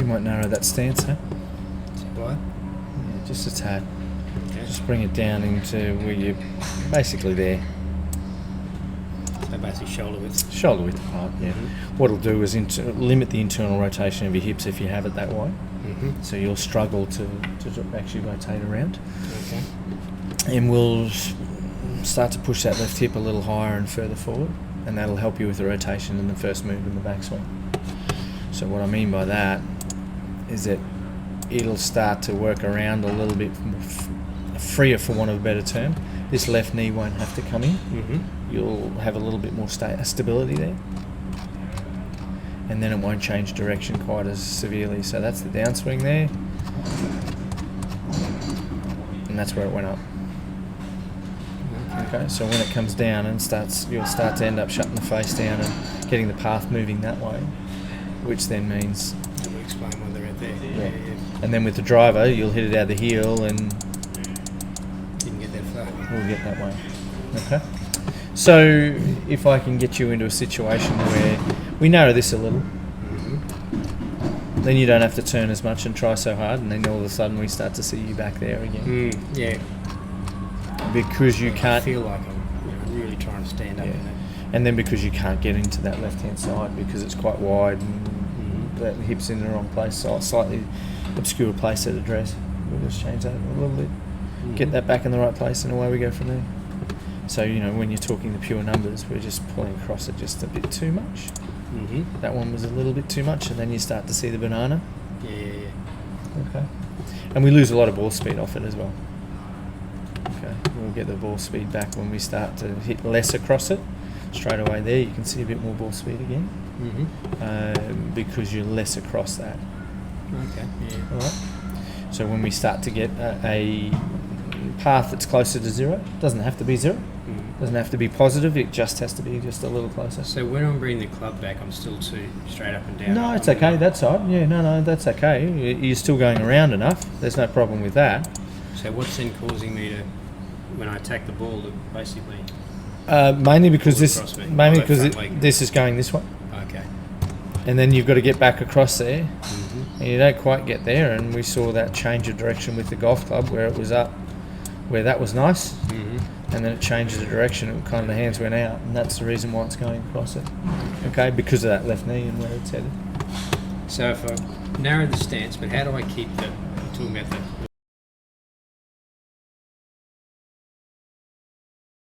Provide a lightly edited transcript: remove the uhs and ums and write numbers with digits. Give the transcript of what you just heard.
might narrow that stance, huh? Wide. Yeah, just a tad. Okay. Just bring it down into where you're basically there. So basically shoulder width. Shoulder width apart, yeah. Mm-hmm. What it'll do is limit the internal rotation of your hips if you have it that way. Mm-hmm. So you'll struggle to actually rotate around. Okay. And we'll start to push that left hip a little higher and further forward, and that'll help you with the rotation in the first move in the backswing. So what I mean by that is that it'll start to work around a little bit freer, for want of a better term. This left knee won't have to come in. Mm-hmm. You'll have a little bit more stability there, and then it won't change direction quite as severely. So that's the downswing there, and that's where it went up. Okay, so when it comes down and you'll start to end up shutting the face down and getting the path moving that way, which then means... We'll explain why they're right there. Yeah. And then with the driver, you'll hit it out the heel and Didn't get that far. we'll get that way. Okay. So if I can get you into a situation where we narrow this a little, Mm-hmm. then you don't have to turn as much and try so hard, and then all of a sudden we start to see you back there again. Yeah. Because you I can't... feel like I'm really trying to stand up Yeah. in it. And then because you can't get into that left-hand side because it's quite wide and Mm-hmm. the hip's in the wrong place, so a slightly obscure place at address. We'll just change that a little bit, get that back in the right place, and away we go from there. So, when you're talking the pure numbers, we're just pulling across it just a bit too much. Mm-hmm. That one was a little bit too much, and then you start to see the banana. Yeah. Okay. And we lose a lot of ball speed off it as well. Okay. We'll get the ball speed back when we start to hit less across it. Straight away there, you can see a bit more ball speed again. Mm-hmm. Because you're less across that. Okay. Yeah. All right. So when we start to get a path that's closer to zero, doesn't have to be zero, Mm-hmm. doesn't have to be positive, it just has to be just a little closer. So when I'm bringing the club back, I'm still too straight up and down. No, it's okay, that side. Yeah, no, that's okay. You're still going around enough. There's no problem with that. So what's then causing me to, when I attack the ball, to basically... Mainly because Pull across me. this is going this way. Okay. And then you've got to get back across there. Mm-hmm. And you don't quite get there, and we saw that change of direction with the golf club where it was up, where that was nice, Mm-hmm. and then it changed the direction, and kind of the hands went out, and that's the reason why it's going across it. Okay, because of that left knee and where it's headed. So if I narrow the stance, but how do I keep the... Talking about